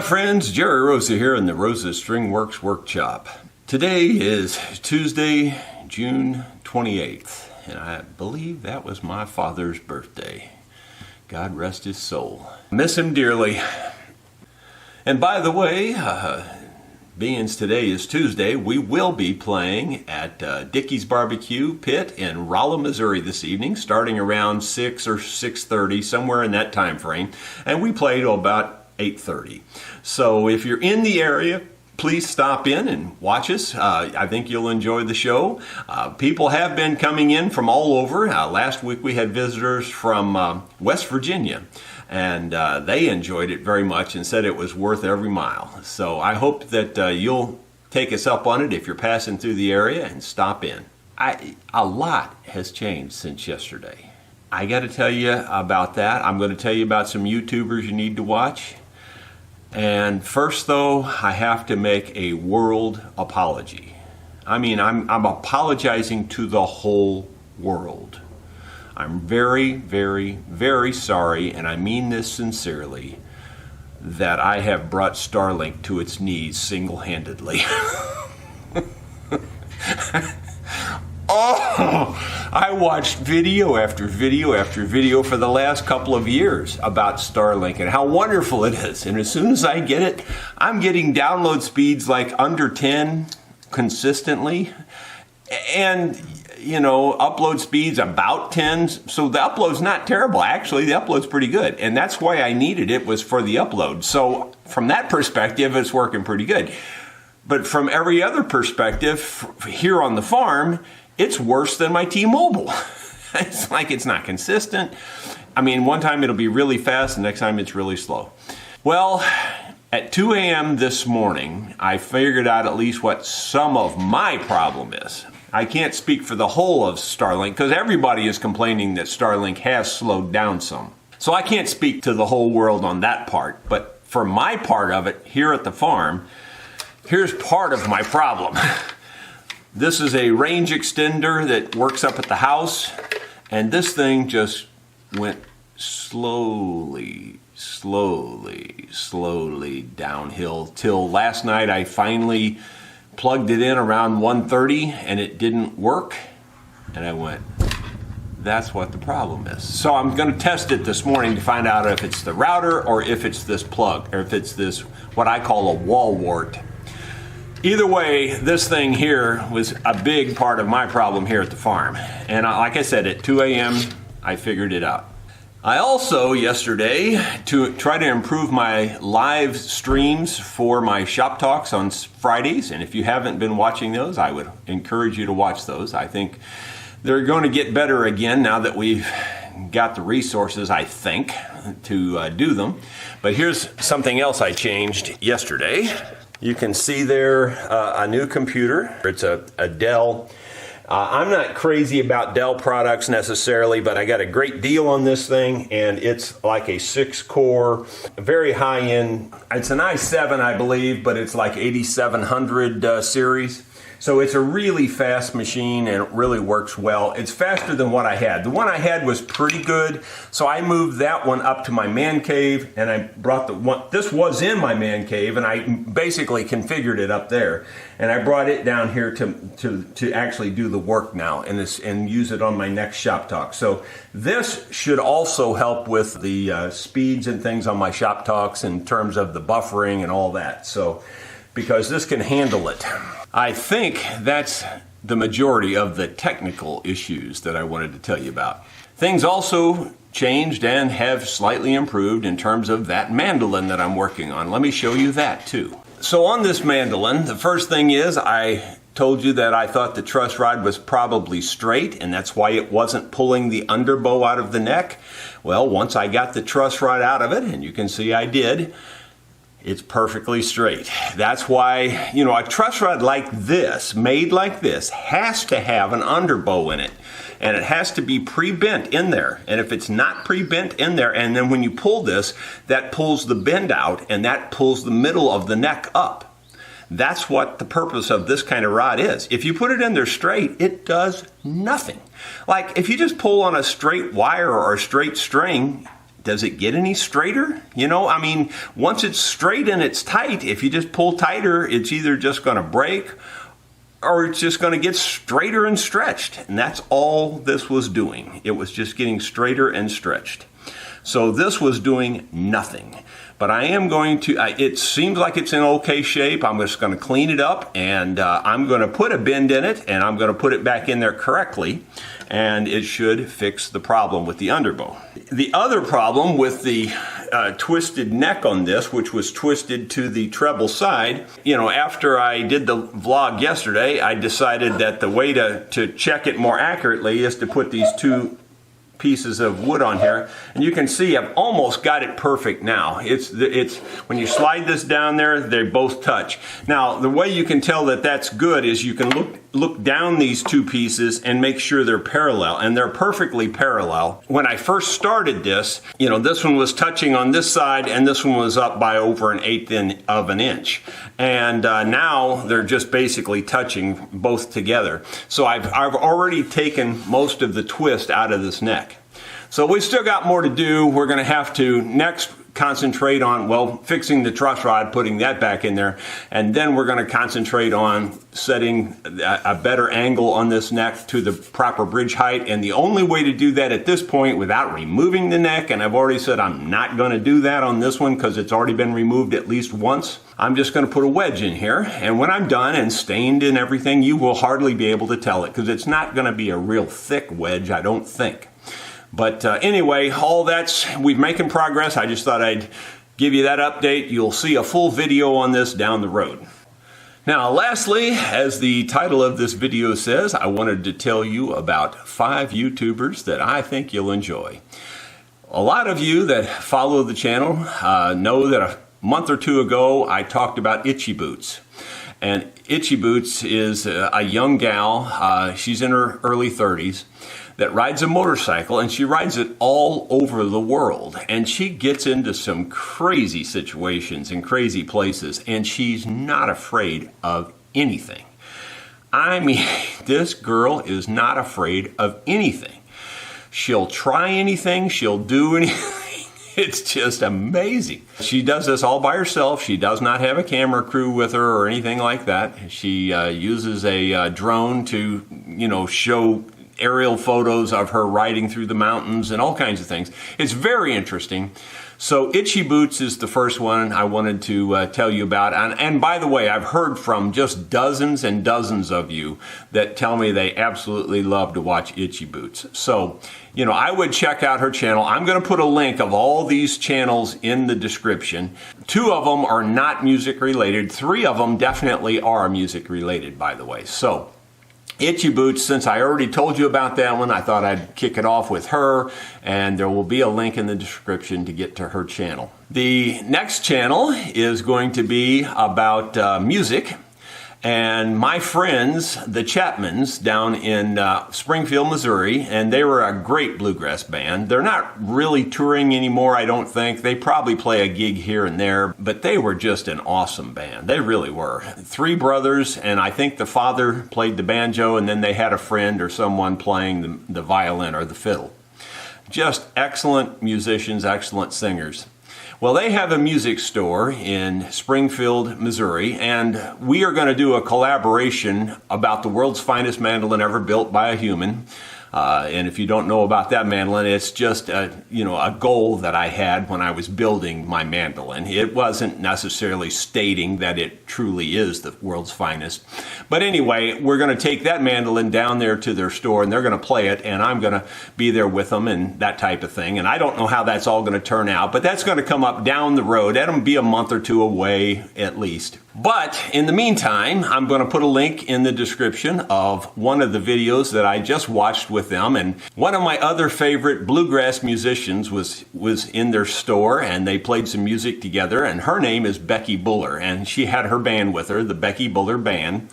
friends, Jerry Rosa here in the Rosa String Works Workshop. Today is Tuesday, June 28th, and I believe that was my father's birthday. God rest his soul. Miss him dearly. And by the way, being today is Tuesday, we will be playing at Dickey's Barbecue Pit in Rolla, Missouri this evening, starting around 6 or 6:30, somewhere in that time frame. And we play till about 8:30. So if you're in the area, please stop in and watch us. I think you'll enjoy the show. People have been coming in from all over. Last week we had visitors from West Virginia, and they enjoyed it very much and said it was worth every mile. So I hope that you'll take us up on it if you're passing through the area and stop in. A lot has changed since yesterday. I got to tell you about that. I'm going to tell you about some YouTubers you need to watch. And first, though, I have to make a world apology. I mean, I'm apologizing to the whole world. I'm very, very, very sorry, and I mean this sincerely, that I have brought Starlink to its knees single-handedly. Oh, I watched video after video after video for the last couple of years about Starlink and how wonderful it is. And as soon as I get it, I'm getting download speeds like under 10 consistently. And, you know, upload speeds about 10. So the upload's not terrible. Actually, the upload's pretty good. And that's why I needed it, was for the upload. So from that perspective, it's working pretty good. But from every other perspective, here on the farm, it's worse than my T-Mobile. It's like it's not consistent. I mean, one time it'll be really fast, the next time it's really slow. Well, at 2 a.m. this morning, I figured out at least what some of my problem is. I can't speak for the whole of Starlink because everybody is complaining that Starlink has slowed down some. So I can't speak to the whole world on that part. But for my part of it here at the farm, here's part of my problem. This is a range extender that works up at the house, and this thing just went slowly downhill till last night I finally plugged it in around 1:30 and it didn't work, and I went, that's what the problem is. So I'm going to test it this morning to find out if it's the router or if it's this plug, or if it's this, what I call a wall wart. Either way, this thing here was a big part of my problem here at the farm. And like I said, at 2 a.m., I figured it out. I also, yesterday, to try to improve my live streams for my shop talks on Fridays, and if you haven't been watching those, I would encourage you to watch those. I think they're going to get better again now that we've got the resources, I think, to do them. But here's something else I changed yesterday. You can see there a new computer. It's a Dell. I'm not crazy about Dell products necessarily, but I got a great deal on this thing, and it's like a 6-core, very high-end. It's an i7, I believe, but it's like 8700 series. So it's a really fast machine, and it really works well. It's faster than what I had. The one I had was pretty good, so I moved that one up to my man cave, and I brought the one, this was in my man cave, and I basically configured it up there. And I brought it down here to actually do the work now and use it on my next shop talk. So this should also help with the speeds and things on my shop talks in terms of the buffering and all that. So, because this can handle it. I think that's the majority of the technical issues that I wanted to tell you about. Things also changed and have slightly improved in terms of that mandolin that I'm working on. Let me show you that too. So on this mandolin, the first thing is I told you that I thought the truss rod was probably straight, and that's why it wasn't pulling the underbow out of the neck. Well, once I got the truss rod out of it, and you can see I did, it's perfectly straight. That's why, you know, a truss rod like this, made like this, has to have an underbow in it. And it has to be pre-bent in there. And if it's not pre-bent in there, and then when you pull this, that pulls the bend out, and that pulls the middle of the neck up. That's what the purpose of this kind of rod is. If you put it in there straight, it does nothing. Like if you just pull on a straight wire or a straight string, does it get any straighter? You know, I mean, once it's straight and it's tight, if you just pull tighter, it's either just going to break or it's just going to get straighter and stretched. And that's all this was doing. It was just getting straighter and stretched. So this was doing nothing. But I am going to, it seems like it's in okay shape. I'm just going to clean it up, and I'm going to put a bend in it, and I'm going to put it back in there correctly, and it should fix the problem with the underbow. The other problem with the twisted neck on this, which was twisted to the treble side, you know, after I did the vlog yesterday, I decided that the way to check it more accurately is to put these two pieces of wood on here, and you can see I've almost got it perfect now. It's when you slide this down there, they both touch. Now the way you can tell that that's good is you can look down these two pieces and make sure they're parallel, and they're perfectly parallel. When I first started this, you know, this one was touching on this side and this one was up by over 1/8 of an inch, and now they're just basically touching both together. So I've already taken most of the twist out of this neck. So we've still got more to do. We're going to have to next concentrate on, well, fixing the truss rod, putting that back in there, and then we're going to concentrate on setting a better angle on this neck to the proper bridge height. And the only way to do that at this point without removing the neck, and I've already said I'm not going to do that on this one because it's already been removed at least once, I'm just going to put a wedge in here, and when I'm done and stained and everything, you will hardly be able to tell it because it's not going to be a real thick wedge, I don't think. But anyway, all we're making progress. I just thought I'd give you that update. You'll see a full video on this down the road. Now, lastly, as the title of this video says, I wanted to tell you about 5 YouTubers that I think you'll enjoy. A lot of you that follow the channel know that a month or two ago I talked about Itchy Boots. And Itchy Boots is a young gal, she's in her early 30s, that rides a motorcycle, and she rides it all over the world. And she gets into some crazy situations and crazy places, and she's not afraid of anything. I mean, this girl is not afraid of anything. She'll try anything, she'll do anything. It's just amazing. She does this all by herself. She does not have a camera crew with her or anything like that. She uses a drone to, you know, show aerial photos of her riding through the mountains and all kinds of things. It's very interesting. So Itchy Boots is the first one I wanted to tell you about. And by the way, I've heard from just dozens and dozens of you that tell me they absolutely love to watch Itchy Boots. So, you know, I would check out her channel. I'm going to put a link of all these channels in the description. 2 of them are not music related. 3 of them definitely are music related, by the way. So Itchy Boots, since I already told you about that one, I thought I'd kick it off with her, and there will be a link in the description to get to her channel. The next channel is going to be about music, and my friends, the Chapmans, down in Springfield, Missouri, and they were a great bluegrass band. They're not really touring anymore, I don't think. They probably play a gig here and there, but they were just an awesome band. They really were. 3 brothers, and I think the father played the banjo, and then they had a friend or someone playing the violin or the fiddle. Just excellent musicians, excellent singers. Well, they have a music store in Springfield, Missouri, and we are going to do a collaboration about the world's finest mandolin ever built by a human. And if you don't know about that mandolin, it's just a goal that I had when I was building my mandolin. It wasn't necessarily stating that it truly is the world's finest. But anyway, we're going to take that mandolin down there to their store, and they're going to play it, and I'm going to be there with them and that type of thing. And I don't know how that's all going to turn out, but that's going to come up down the road. That'll be a month or 2 away at least. But in the meantime, I'm going to put a link in the description of one of the videos that I just watched with them. And one of my other favorite bluegrass musicians was in their store, and they played some music together. And her name is Becky Buller, and she had her band with her, the Becky Buller Band.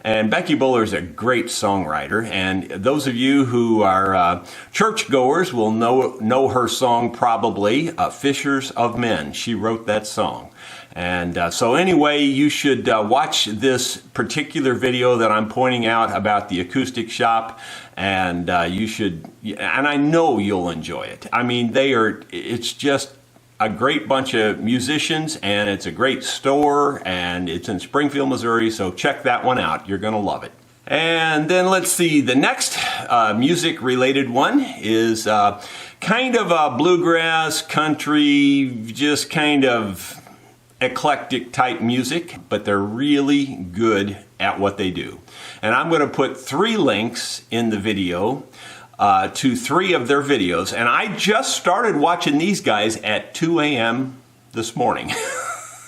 And Becky Buller is a great songwriter, and those of you who are churchgoers will know her song probably, Fishers of Men. She wrote that song. And so anyway, you should watch this particular video that I'm pointing out about the acoustic shop, and you should, and I know you'll enjoy it. I mean, it's just a great bunch of musicians, and it's a great store, and it's in Springfield, Missouri, so check that one out. You're gonna love it. And then let's see, the next music related one is kind of a bluegrass, country, just kind of eclectic type music, but they're really good at what they do. And I'm going to put 3 links in the video to 3 of their videos, and I just started watching these guys at 2 a.m. this morning.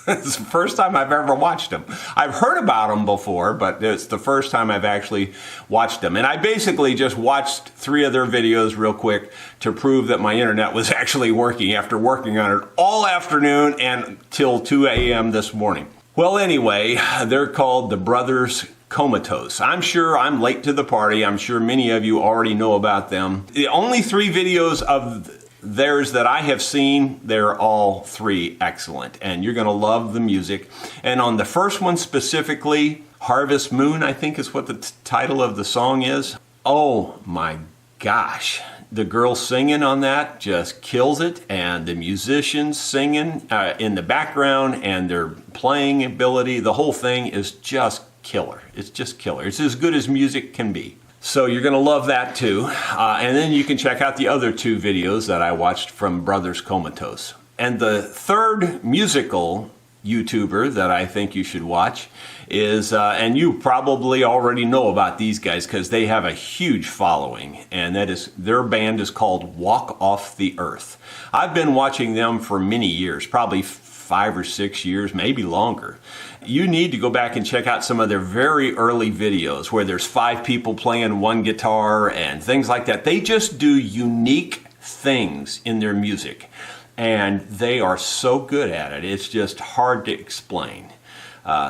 It's the first time I've ever watched them. I've heard about them before, but it's the first time I've actually watched them. And I basically just watched 3 of their videos real quick to prove that my internet was actually working after working on it all afternoon and till 2 a.m. this morning. Well, anyway, they're called the Brothers Comatose. I'm sure I'm late to the party. I'm sure many of you already know about them. The only 3 videos of theirs that I have seen, they're all 3 excellent, and you're going to love the music. And on the first one specifically, Harvest Moon, I think is what the title of the song is. Oh my gosh. The girl singing on that just kills it, and the musicians singing in the background and their playing ability, the whole thing is just killer. It's just killer. It's as good as music can be. So you're going to love that too. And then you can check out the other 2 videos that I watched from Brothers Comatose. And the third musical YouTuber that I think you should watch is, and you probably already know about these guys because they have a huge following, and that is, their band is called Walk Off the Earth. I've been watching them for many years, probably 5 or 6 years, maybe longer. You need to go back and check out some of their very early videos where there's 5 people playing one guitar and things like that. They just do unique things in their music, and they are so good at it. It's just hard to explain.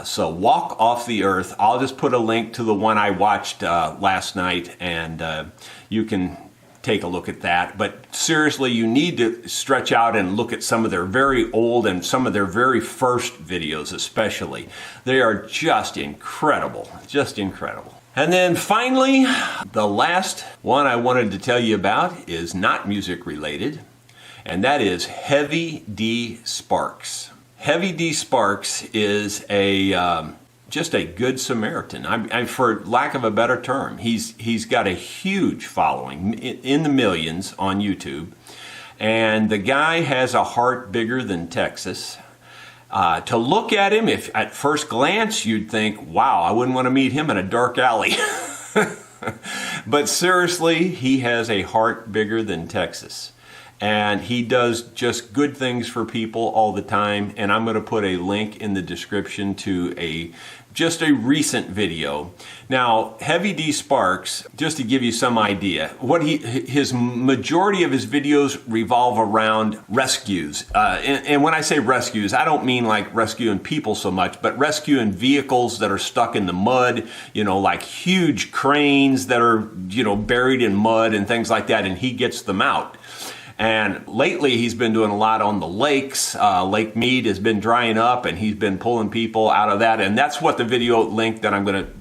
So Walk Off the Earth. I'll just put a link to the one I watched last night, and you can take a look at that. But seriously, you need to stretch out and look at some of their very old and some of their very first videos especially. They are just incredible, just incredible. And then finally, the last one I wanted to tell you about is not music related, and that is HeavyDSparks. HeavyDSparks is just a good Samaritan. For lack of a better term, he's got a huge following in the millions on YouTube, and the guy has a heart bigger than Texas. To look at him, if at first glance you'd think, wow, I wouldn't want to meet him in a dark alley. But seriously, he has a heart bigger than Texas. And he does just good things for people all the time. And I'm going to put a link in the description to just a recent video. Now, HeavyDSparks, just to give you some idea, his majority of his videos revolve around rescues. And when I say rescues, I don't mean like rescuing people so much, but rescuing vehicles that are stuck in the mud, like huge cranes that are, buried in mud and things like that, and he gets them out. And lately he's been doing a lot on the lakes. Lake Mead has been drying up, and he's been pulling people out of that. And that's what the video link that I'm going to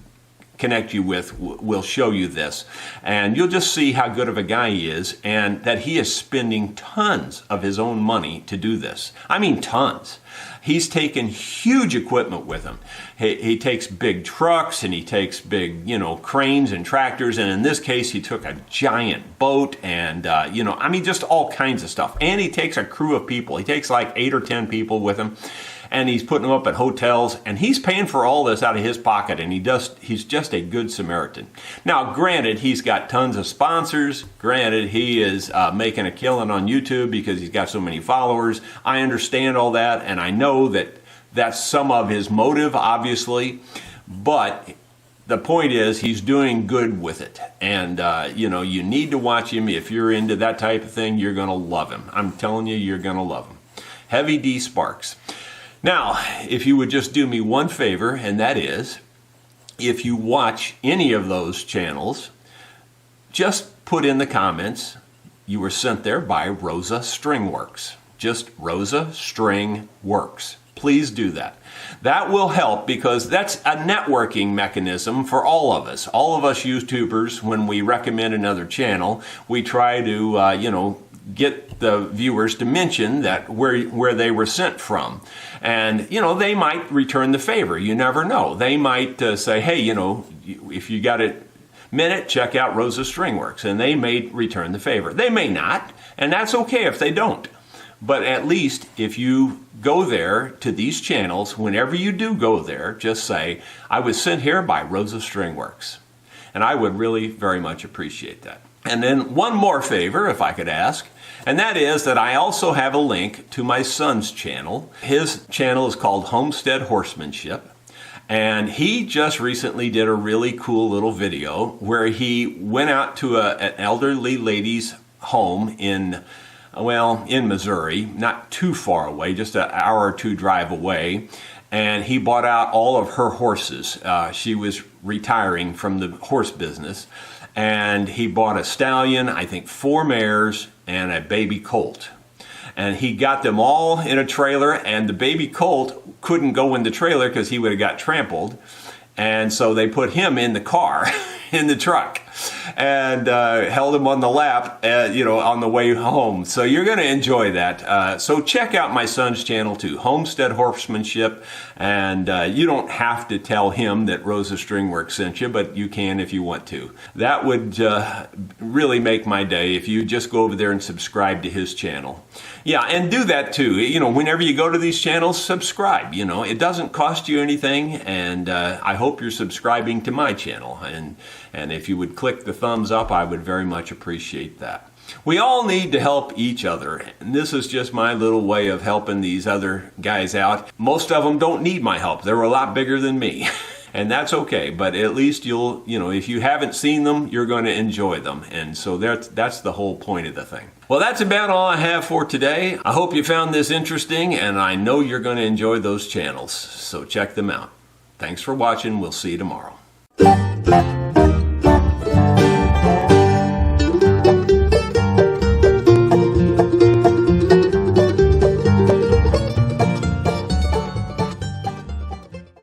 connect you with will show you this. And you'll just see how good of a guy he is, and that he is spending tons of his own money to do this. I mean tons. He's taken huge equipment with him. He takes big trucks, and he takes big, cranes and tractors. And in this case, he took a giant boat and, just all kinds of stuff. And he takes a crew of people. He takes like 8 or 10 people with him. And he's putting them up at hotels, and he's paying for all this out of his pocket, and he's just a good Samaritan. Now, granted, he's got tons of sponsors. Granted, he is making a killing on YouTube because he's got so many followers. I understand all that, and I know that that's some of his motive, obviously. But the point is, he's doing good with it. And, you need to watch him. If you're into that type of thing, you're going to love him. I'm telling you, you're going to love him. HeavyDSparks. Now, if you would just do me one favor, and that is, if you watch any of those channels, just put in the comments, you were sent there by Rosa String Works. Just Rosa String Works. Please do that. That will help because that's a networking mechanism for all of us. All of us YouTubers, when we recommend another channel, we try to, get the viewers to mention that where they were sent from. And, they might return the favor. You never know. They might say, hey, if you got a minute, check out Rosa Stringworks. And they may return the favor. They may not, and that's okay if they don't. But at least if you go there to these channels, whenever you do go there, just say, I was sent here by Rosa Stringworks. And I would really very much appreciate that. And then one more favor, if I could ask, and that is that I also have a link to my son's channel. His channel is called Homestead Horsemanship. And he just recently did a really cool little video where he went out to an elderly lady's home in Missouri, not too far away, just an hour or two drive away. And he bought out all of her horses. She was retiring from the horse business. And he bought a stallion, I think 4 mares, and a baby colt. And he got them all in a trailer, and the baby colt couldn't go in the trailer because he would have got trampled. And so they put him in the car, in the truck, and held him on the lap, on the way home. So you're going to enjoy that. So check out my son's channel too, Homestead Horsemanship. And you don't have to tell him that Rosa Stringworks sent you, but you can if you want to. That would really make my day if you just go over there and subscribe to his channel. Yeah, and do that too. Whenever you go to these channels, subscribe. It doesn't cost you anything, and I hope you're subscribing to my channel. And if you would click the thumbs up, I would very much appreciate that. We all need to help each other, and this is just my little way of helping these other guys out. Most of them don't need my help. They're a lot bigger than me. And that's okay, but at least if you haven't seen them, you're going to enjoy them. And so that's the whole point of the thing. Well, that's about all I have for today. I hope you found this interesting, and I know you're going to enjoy those channels. So check them out. Thanks for watching. We'll see you tomorrow.